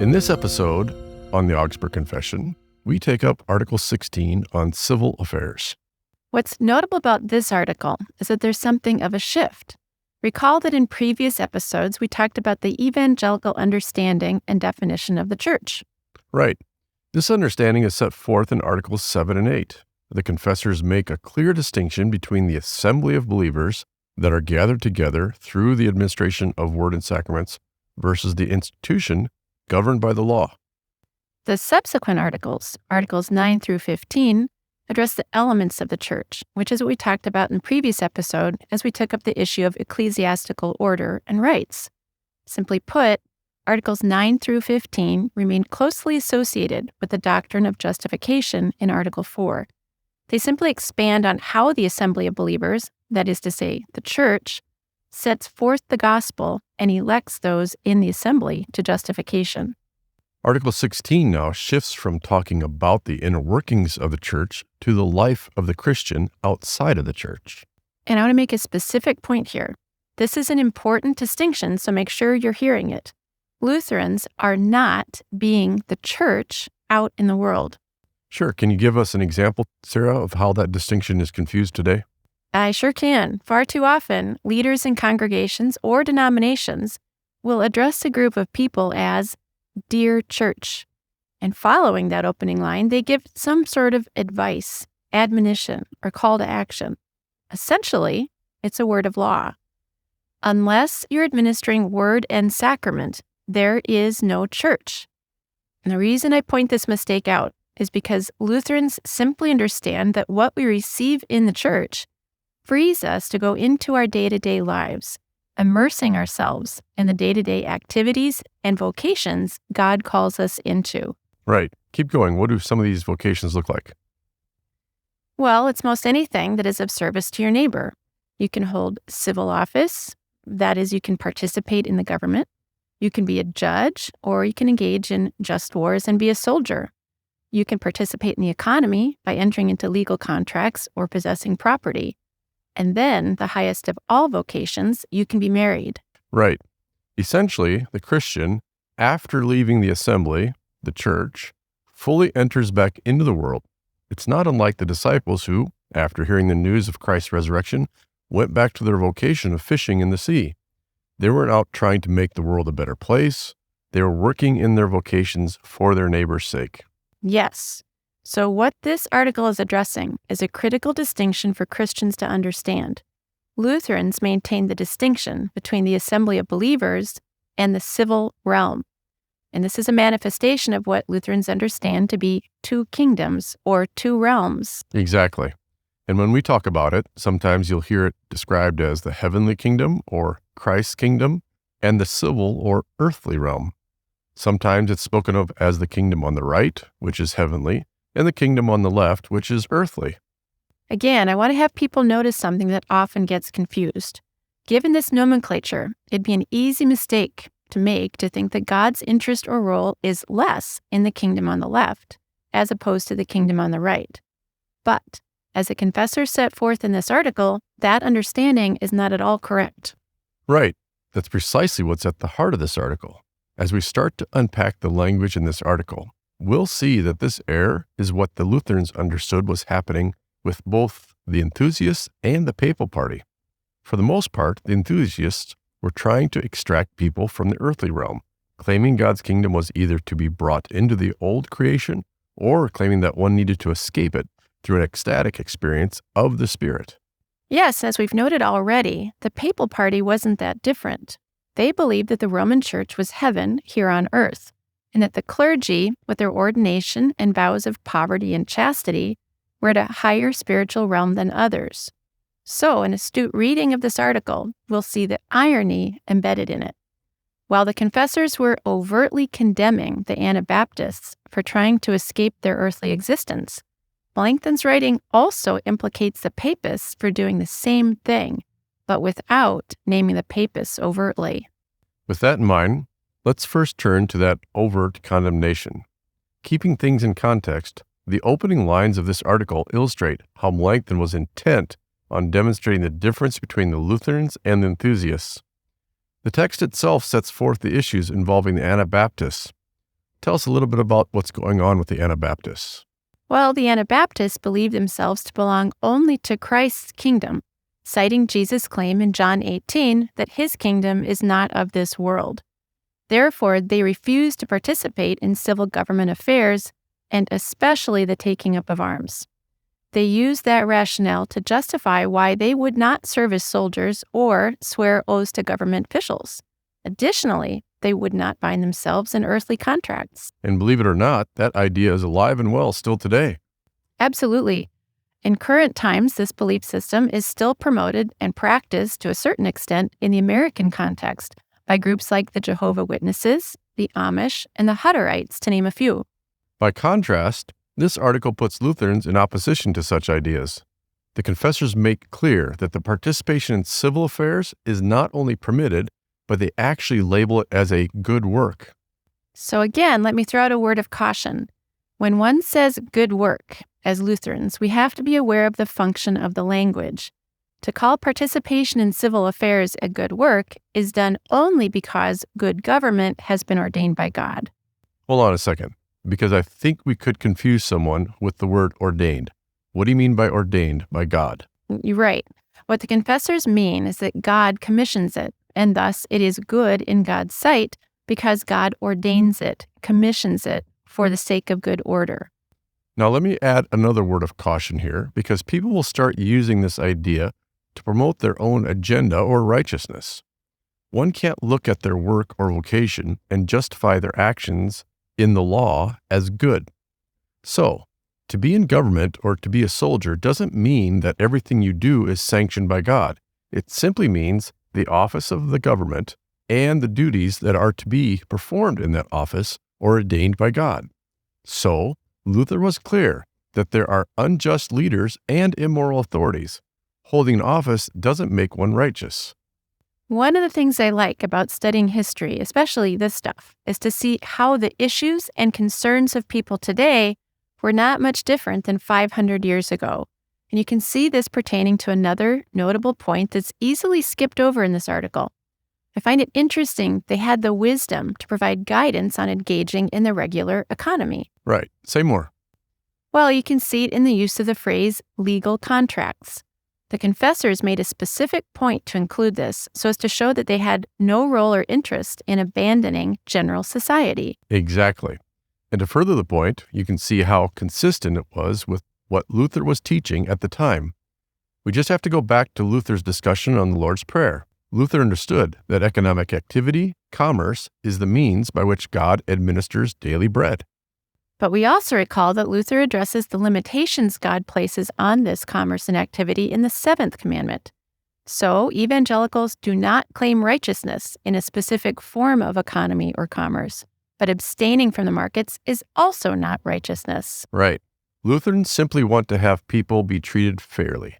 In this episode on the Augsburg Confession, we take up Article 16 on civil affairs. What's notable about this article is that there's something of a shift. Recall that in previous episodes, we talked about the evangelical understanding and definition of the church. Right. This understanding is set forth in Articles 7 and 8. The confessors make a clear distinction between the assembly of believers that are gathered together through the administration of Word and Sacraments versus the institution governed by the law. The subsequent articles, Articles 9 through 15, address the elements of the church, which is what we talked about in the previous episode as we took up the issue of ecclesiastical order and rights. Simply put, Articles 9 through 15 remain closely associated with the doctrine of justification in Article 4. They simply expand on how the assembly of believers, that is to say, the church, sets forth the gospel and elects those in the assembly to justification. Article 16 now shifts from talking about the inner workings of the church to the life of the Christian outside of the church. And I want to make a specific point here. This is an important distinction, so make sure you're hearing it. Lutherans are not being the church out in the world. Sure. Can you give us an example, Sarah, of how that distinction is confused today? I sure can. Far too often, leaders in congregations or denominations will address a group of people as "Dear Church." And following that opening line, they give some sort of advice, admonition, or call to action. Essentially, it's a word of law. Unless you're administering Word and Sacrament, there is no church. And the reason I point this mistake out is because Lutherans simply understand that what we receive in the church frees us to go into our day-to-day lives, immersing ourselves in the day-to-day activities and vocations God calls us into. Right. Keep going. What do some of these vocations look like? Well, it's most anything that is of service to your neighbor. You can hold civil office, that is, you can participate in the government. You can be a judge, or you can engage in just wars and be a soldier. You can participate in the economy by entering into legal contracts or possessing property. And then, the highest of all vocations, you can be married. Right. Essentially, the Christian, after leaving the assembly, the church, fully enters back into the world. It's not unlike the disciples who, after hearing the news of Christ's resurrection, went back to their vocation of fishing in the sea. They weren't out trying to make the world a better place. They were working in their vocations for their neighbor's sake. Yes. So what this article is addressing is a critical distinction for Christians to understand. Lutherans maintain the distinction between the assembly of believers and the civil realm. And this is a manifestation of what Lutherans understand to be two kingdoms or two realms. Exactly. And when we talk about it, sometimes you'll hear it described as the heavenly kingdom or Christ's kingdom and the civil or earthly realm. Sometimes it's spoken of as the kingdom on the right, which is heavenly, and the kingdom on the left, which is earthly. Again, I want to have people notice something that often gets confused. Given this nomenclature, it'd be an easy mistake to make to think that God's interest or role is less in the kingdom on the left, as opposed to the kingdom on the right. But, as the confessors set forth in this article, that understanding is not at all correct. Right. That's precisely what's at the heart of this article. As we start to unpack the language in this article, we'll see that this error is what the Lutherans understood was happening with both the enthusiasts and the papal party. For the most part, the enthusiasts were trying to extract people from the earthly realm, claiming God's kingdom was either to be brought into the old creation or claiming that one needed to escape it through an ecstatic experience of the Spirit. Yes, as we've noted already, the papal party wasn't that different. They believed that the Roman Church was heaven here on earth, and that the clergy, with their ordination and vows of poverty and chastity, were at a higher spiritual realm than others. So, an astute reading of this article will see the irony embedded in it. While the confessors were overtly condemning the Anabaptists for trying to escape their earthly existence, Melanchthon's writing also implicates the papists for doing the same thing, but without naming the papists overtly. With that in mind, let's first turn to that overt condemnation. Keeping things in context, the opening lines of this article illustrate how Melanchthon was intent on demonstrating the difference between the Lutherans and the enthusiasts. The text itself sets forth the issues involving the Anabaptists. Tell us a little bit about what's going on with the Anabaptists. Well, the Anabaptists believe themselves to belong only to Christ's kingdom, citing Jesus' claim in John 18 that his kingdom is not of this world. Therefore, they refuse to participate in civil government affairs, and especially the taking up of arms. They use that rationale to justify why they would not serve as soldiers or swear oaths to government officials. Additionally, they would not bind themselves in earthly contracts. And believe it or not, that idea is alive and well still today. Absolutely. In current times, this belief system is still promoted and practiced to a certain extent in the American context by groups like the Jehovah's Witnesses, the Amish, and the Hutterites, to name a few. By contrast, this article puts Lutherans in opposition to such ideas. The confessors make clear that the participation in civil affairs is not only permitted, but they actually label it as a good work. So again, let me throw out a word of caution. When one says good work, as Lutherans, we have to be aware of the function of the language. To call participation in civil affairs a good work is done only because good government has been ordained by God. Hold on a second, because I think we could confuse someone with the word ordained. What do you mean by ordained by God? You're right. What the confessors mean is that God commissions it, and thus it is good in God's sight because God ordains it, commissions it, for the sake of good order. Now let me add another word of caution here, because people will start using this idea to promote their own agenda or righteousness. One can't look at their work or vocation and justify their actions in the law as good. So, to be in government or to be a soldier doesn't mean that everything you do is sanctioned by God. It simply means the office of the government and the duties that are to be performed in that office are ordained by God. So, Luther was clear that there are unjust leaders and immoral authorities. Holding an office doesn't make one righteous. One of the things I like about studying history, especially this stuff, is to see how the issues and concerns of people today were not much different than 500 years ago. And you can see this pertaining to another notable point that's easily skipped over in this article. I find it interesting they had the wisdom to provide guidance on engaging in the regular economy. Right. Say more. Well, you can see it in the use of the phrase legal contracts. The confessors made a specific point to include this so as to show that they had no role or interest in abandoning general society. Exactly. And to further the point, you can see how consistent it was with what Luther was teaching at the time. We just have to go back to Luther's discussion on the Lord's Prayer. Luther understood that economic activity, commerce, is the means by which God administers daily bread. But we also recall that Luther addresses the limitations God places on this commerce and activity in the seventh commandment. So, evangelicals do not claim righteousness in a specific form of economy or commerce, but abstaining from the markets is also not righteousness. Right. Lutherans simply want to have people be treated fairly.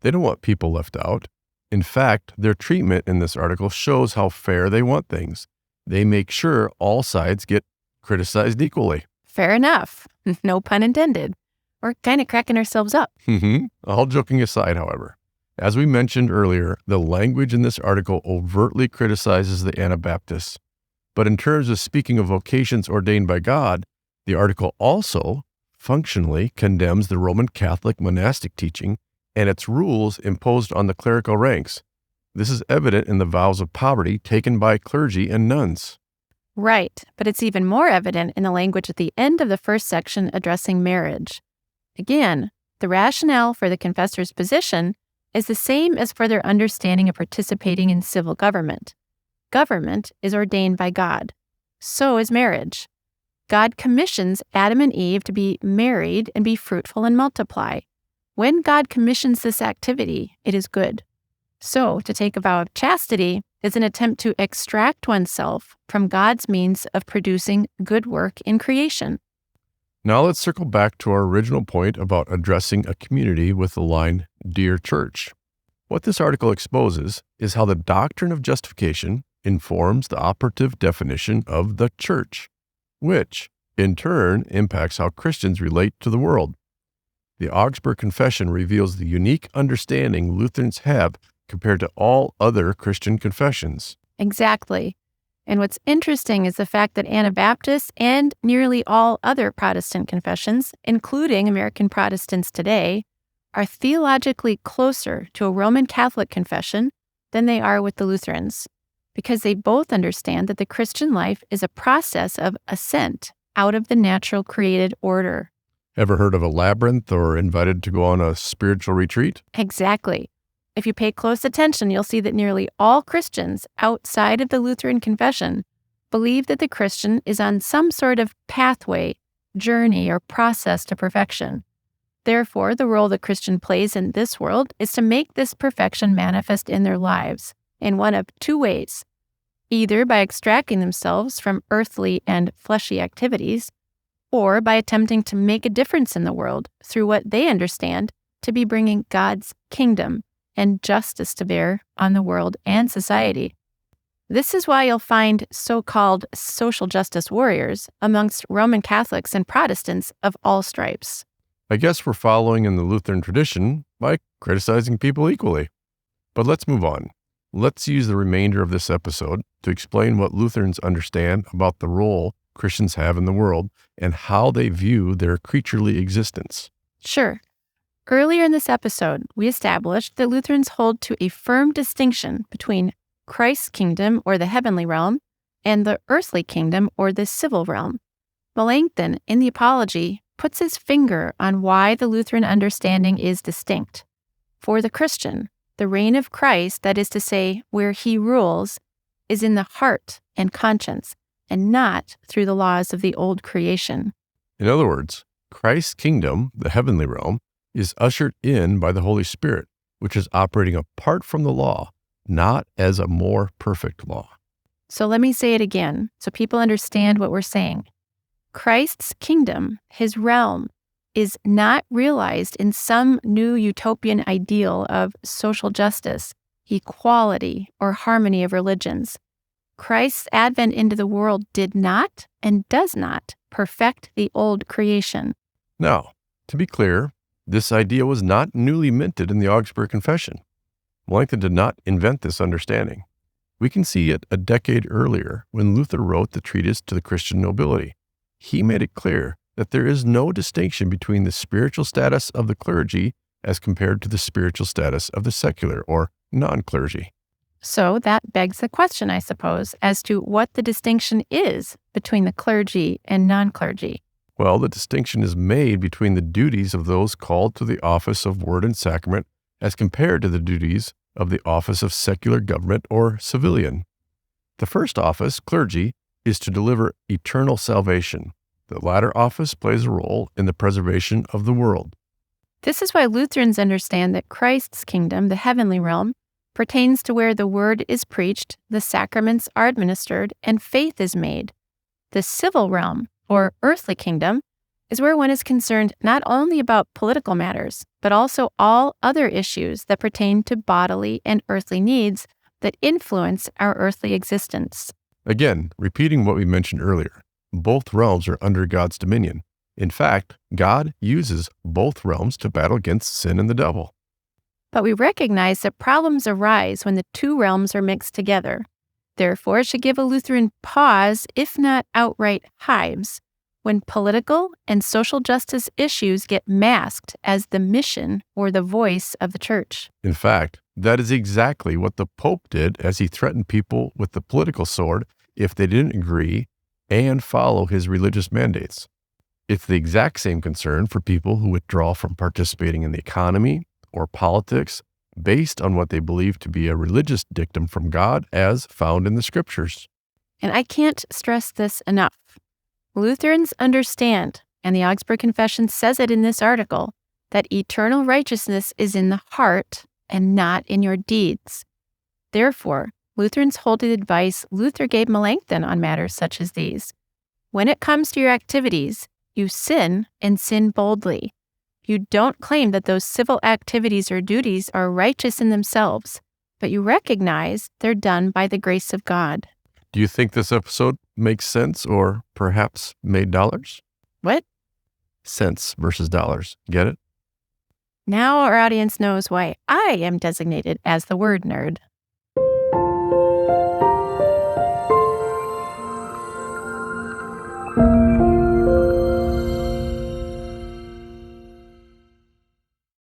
They don't want people left out. In fact, their treatment in this article shows how fair they want things. They make sure all sides get criticized equally. Fair enough. No pun intended. We're kind of cracking ourselves up. All joking aside, however, as we mentioned earlier, the language in this article overtly criticizes the Anabaptists. But in terms of speaking of vocations ordained by God, the article also functionally condemns the Roman Catholic monastic teaching and its rules imposed on the clerical ranks. This is evident in the vows of poverty taken by clergy and nuns. Right, but it's even more evident in the language at the end of the first section addressing marriage. Again, the rationale for the confessor's position is the same as for their understanding of participating in civil government. Government is ordained by God. So is marriage. God commissions Adam and Eve to be married and be fruitful and multiply. When God commissions this activity, it is good. So, to take a vow of chastity is an attempt to extract oneself from God's means of producing good work in creation. Now let's circle back to our original point about addressing a community with the line, "Dear Church." What this article exposes is how the doctrine of justification informs the operative definition of the church, which, in turn, impacts how Christians relate to the world. The Augsburg Confession reveals the unique understanding Lutherans have compared to all other Christian confessions. Exactly. And what's interesting is the fact that Anabaptists and nearly all other Protestant confessions, including American Protestants today, are theologically closer to a Roman Catholic confession than they are with the Lutherans, because they both understand that the Christian life is a process of ascent out of the natural created order. Ever heard of a labyrinth or invited to go on a spiritual retreat? Exactly. If you pay close attention, you'll see that nearly all Christians outside of the Lutheran confession believe that the Christian is on some sort of pathway, journey, or process to perfection. Therefore, the role the Christian plays in this world is to make this perfection manifest in their lives in one of two ways, either by extracting themselves from earthly and fleshy activities, or by attempting to make a difference in the world through what they understand to be bringing God's kingdom and justice to bear on the world and society. This is why you'll find so-called social justice warriors amongst Roman Catholics and Protestants of all stripes. I guess we're following in the Lutheran tradition by criticizing people equally. But let's move on. Let's use the remainder of this episode to explain what Lutherans understand about the role Christians have in the world and how they view their creaturely existence. Sure. Earlier in this episode, we established that Lutherans hold to a firm distinction between Christ's kingdom, or the heavenly realm, and the earthly kingdom, or the civil realm. Melanchthon, in the Apology, puts his finger on why the Lutheran understanding is distinct. For the Christian, the reign of Christ, that is to say, where he rules, is in the heart and conscience, and not through the laws of the old creation. In other words, Christ's kingdom, the heavenly realm, is ushered in by the Holy Spirit, which is operating apart from the law, not as a more perfect law. So let me say it again so people understand what we're saying. Christ's kingdom, his realm, is not realized in some new utopian ideal of social justice, equality, or harmony of religions. Christ's advent into the world did not and does not perfect the old creation. Now, to be clear, this idea was not newly minted in the Augsburg Confession. Melanchthon did not invent this understanding. We can see it a decade earlier when Luther wrote the treatise to the Christian nobility. He made it clear that there is no distinction between the spiritual status of the clergy as compared to the spiritual status of the secular or non-clergy. So that begs the question, I suppose, as to what the distinction is between the clergy and non-clergy. Well, the distinction is made between the duties of those called to the office of Word and Sacrament as compared to the duties of the office of secular government or civilian. The first office, clergy, is to deliver eternal salvation. The latter office plays a role in the preservation of the world. This is why Lutherans understand that Christ's kingdom, the heavenly realm, pertains to where the word is preached, the sacraments are administered, and faith is made. The civil realm, or earthly kingdom, is where one is concerned not only about political matters, but also all other issues that pertain to bodily and earthly needs that influence our earthly existence. Again, repeating what we mentioned earlier, both realms are under God's dominion. In fact, God uses both realms to battle against sin and the devil. But we recognize that problems arise when the two realms are mixed together. Therefore, it should give a Lutheran pause, if not outright hives, when political and social justice issues get masked as the mission or the voice of the church. In fact, that is exactly what the Pope did as he threatened people with the political sword if they didn't agree and follow his religious mandates. It's the exact same concern for people who withdraw from participating in the economy or politics based on what they believe to be a religious dictum from God as found in the Scriptures. And I can't stress this enough. Lutherans understand, and the Augsburg Confession says it in this article, that eternal righteousness is in the heart and not in your deeds. Therefore, Lutherans hold to the advice Luther gave Melanchthon on matters such as these. When it comes to your activities, you sin and sin boldly. You don't claim that those civil activities or duties are righteous in themselves, but you recognize they're done by the grace of God. Do you think this episode makes sense or perhaps made dollars? What? Cents versus dollars. Get it? Now our audience knows why I am designated as the word nerd.